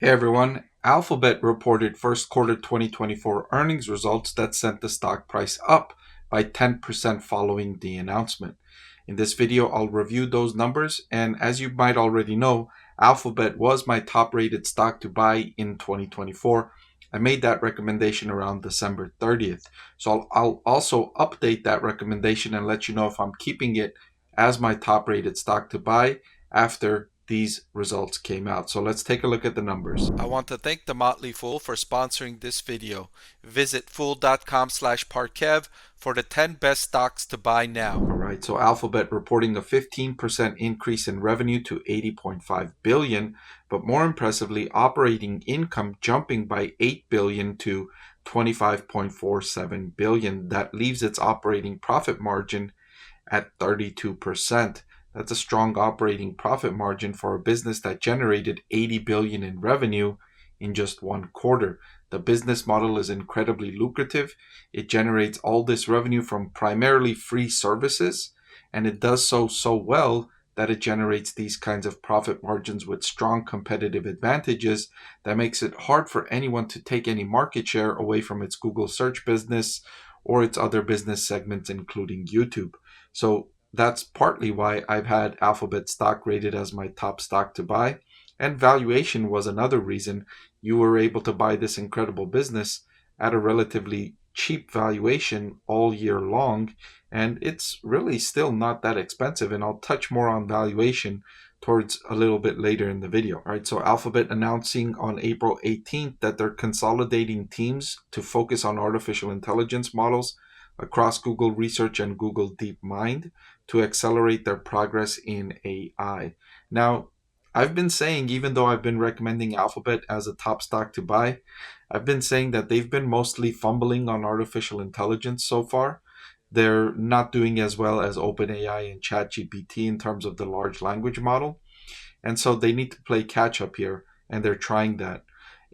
Hey everyone, Alphabet reported first quarter 2024 earnings results that sent the stock price up by 10% following the announcement. In this video, I'll review those numbers, and as you might already know, Alphabet was my top rated stock to buy in 2024. I made that recommendation around December 30th. So I'll also update that recommendation and let you know if I'm keeping it as my top rated stock to buy after these results came out. So let's take a look at the numbers. I want to thank the Motley Fool for sponsoring this video. Visit fool.com/Parkev for the 10 best stocks to buy now. All right, so Alphabet reporting a 15% increase in revenue to 80.5 billion, but more impressively, operating income jumping by 8 billion to 25.47 billion. That leaves its operating profit margin at 32%. That's a strong operating profit margin for a business that generated 80 billion in revenue in just one quarter. The business model is incredibly lucrative. It generates all this revenue from primarily free services, and it does so well that it generates these kinds of profit margins with strong competitive advantages that makes it hard for anyone to take any market share away from its Google search business or its other business segments, including YouTube. So that's partly why I've had Alphabet stock rated as my top stock to buy. And valuation was another reason. You were able to buy this incredible business at a relatively cheap valuation all year long. And it's really still not that expensive. And I'll touch more on valuation towards a little bit later in the video. All right, so Alphabet announcing on April 18th that they're consolidating teams to focus on artificial intelligence models across Google Research and Google DeepMind to accelerate their progress in AI. Now, I've been saying, even though I've been recommending Alphabet as a top stock to buy, I've been saying that they've been mostly fumbling on artificial intelligence so far. They're not doing as well as OpenAI and ChatGPT in terms of the large language model. And so they need to play catch up here, and they're trying that.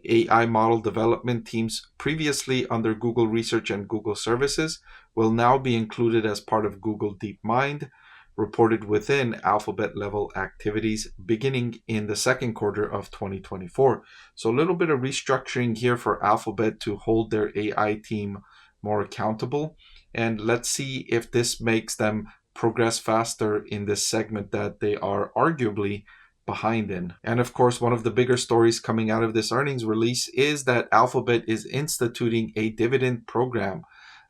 AI model development teams previously under Google Research and Google Services will now be included as part of Google DeepMind, reported within Alphabet level activities beginning in the second quarter of 2024. So a little bit of restructuring here for Alphabet to hold their AI team more accountable. And let's see if this makes them progress faster in this segment that they are arguably behind in. And of course, one of the bigger stories coming out of this earnings release is that Alphabet is instituting a dividend program.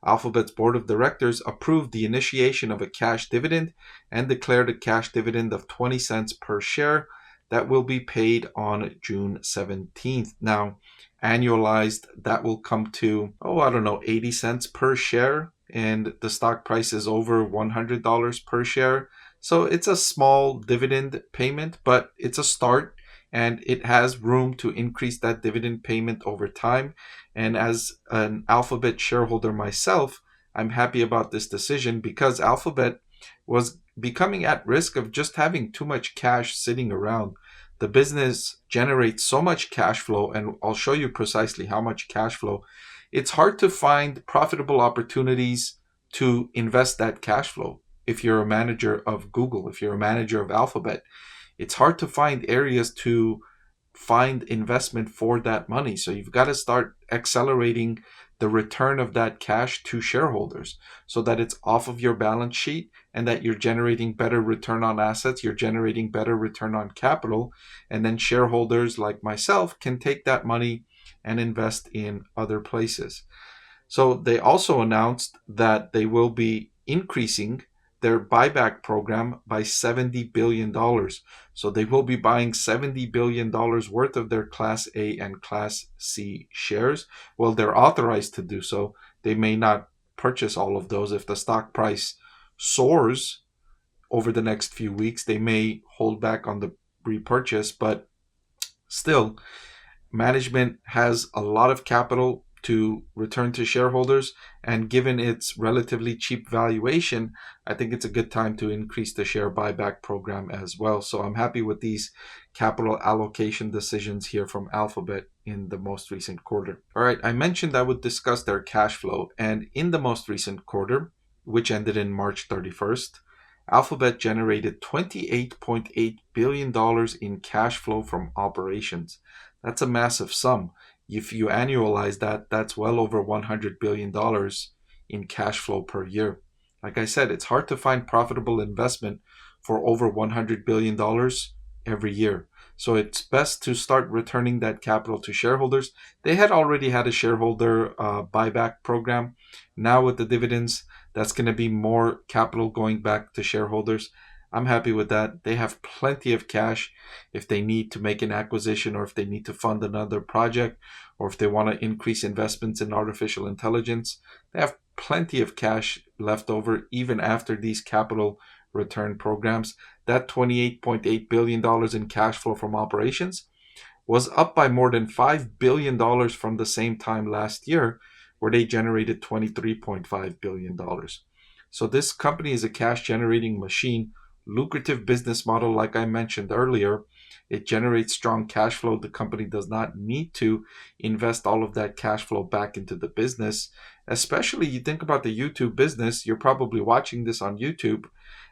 Alphabet's board of directors approved the initiation of a cash dividend and declared a cash dividend of 20 cents per share that will be paid on June 17th. Now, annualized, that will come to, 80 cents per share, and the stock price is over $100 per share. So it's a small dividend payment, but it's a start, and it has room to increase that dividend payment over time. And as an Alphabet shareholder myself, I'm happy about this decision because Alphabet was becoming at risk of just having too much cash sitting around. The business generates so much cash flow, and I'll show you precisely how much cash flow. It's hard to find profitable opportunities to invest that cash flow. If you're a manager of Google, if you're a manager of Alphabet, it's hard to find areas to find investment for that money. So you've got to start accelerating the return of that cash to shareholders so that it's off of your balance sheet and that you're generating better return on assets, you're generating better return on capital, and then shareholders like myself can take that money and invest in other places. So they also announced that they will be increasing their buyback program by $70 billion. So they will be buying $70 billion worth of their Class A and Class C shares. Well, they're authorized to do so. They may not purchase all of those. If the stock price soars over the next few weeks, they may hold back on the repurchase, but still, management has a lot of capital to return to shareholders, and given its relatively cheap valuation, I think it's a good time to increase the share buyback program as well. So I'm happy with these capital allocation decisions here from Alphabet in the most recent quarter. All right, I mentioned I would discuss their cash flow, and in the most recent quarter, which ended in March 31st, Alphabet generated $28.8 billion in cash flow from operations. That's a massive sum. If you annualize that, that's well over $100 billion in cash flow per year. Like I said, it's hard to find profitable investment for over $100 billion every year. So it's best to start returning that capital to shareholders. They had already had a shareholder buyback program. Now with the dividends, that's going to be more capital going back to shareholders. I'm happy with that. They have plenty of cash if they need to make an acquisition, or if they need to fund another project, or if they want to increase investments in artificial intelligence. They have plenty of cash left over even after these capital return programs. That $28.8 billion in cash flow from operations was up by more than $5 billion from the same time last year, where they generated $23.5 billion. So this company is a cash generating machine, lucrative business model. Like I mentioned earlier, it generates strong cash flow. The company does not need to invest all of that cash flow back into the business. Especially you think about the YouTube business, you're probably watching this on YouTube.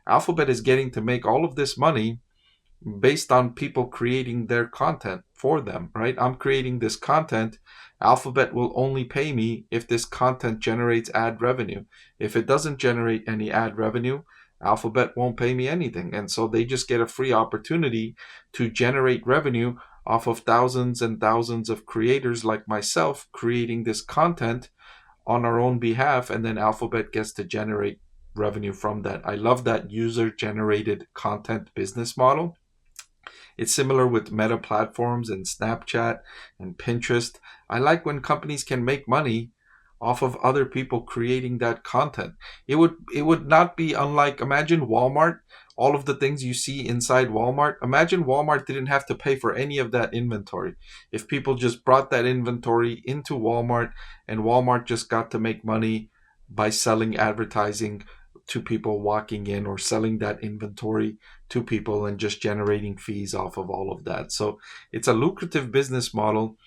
Alphabet is getting to make all of this money based on people creating their content for them, right? I'm creating this content. Alphabet will only pay me if this content generates ad revenue. If it doesn't generate any ad revenue, Alphabet won't pay me anything. And so they just get a free opportunity to generate revenue off of thousands and thousands of creators like myself creating this content on our own behalf, and then Alphabet gets to generate revenue from that. I love that user-generated content business model. It's similar with Meta platforms and Snapchat and Pinterest. I like when companies can make money off of other people creating that content. It would not be unlike, imagine Walmart, all of the things you see inside Walmart. Imagine Walmart didn't have to pay for any of that inventory. If people just brought that inventory into Walmart and Walmart just got to make money by selling advertising to people walking in, or selling that inventory to people and just generating fees off of all of that. So it's a lucrative business model.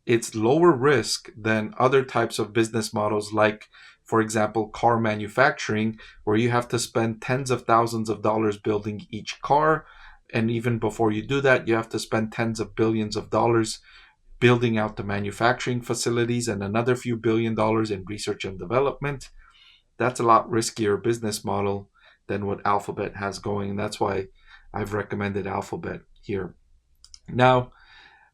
It's lower risk than other types of business models, like, for example, car manufacturing, where you have to spend tens of thousands of dollars building each car. And even before you do that, you have to spend tens of billions of dollars building out the manufacturing facilities, and another few $billion in research and development. That's a lot riskier business model than what Alphabet has going. That's why I've recommended Alphabet here. Now,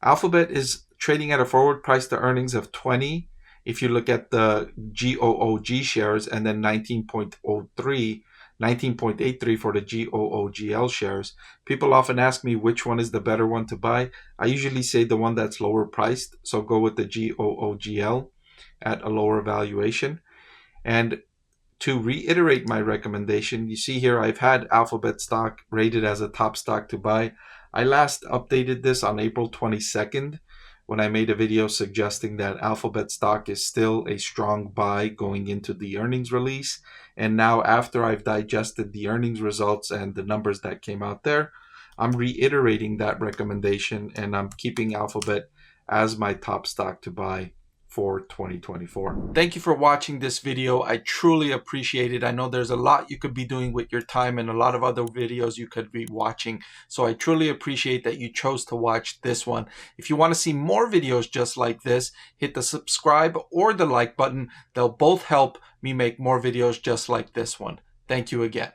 Alphabet is trading at a forward price to earnings of 20 if you look at the GOOG shares, and then 19.83 for the GOOGL shares. People often ask me which one is the better one to buy. I usually say the one that's lower priced, so go with the GOOGL at a lower valuation. And to reiterate my recommendation, you see here I've had Alphabet stock rated as a top stock to buy. I last updated this on April 22nd when I made a video suggesting that Alphabet stock is still a strong buy going into the earnings release. And now, after I've digested the earnings results and the numbers that came out there, I'm reiterating that recommendation, and I'm keeping Alphabet as my top stock to buy for 2024. Thank you for watching this video. I truly appreciate it. I know there's a lot you could be doing with your time and a lot of other videos you could be watching. So I truly appreciate that you chose to watch this one. If you want to see more videos just like this, hit the subscribe or the like button. They'll both help me make more videos just like this one. Thank you again.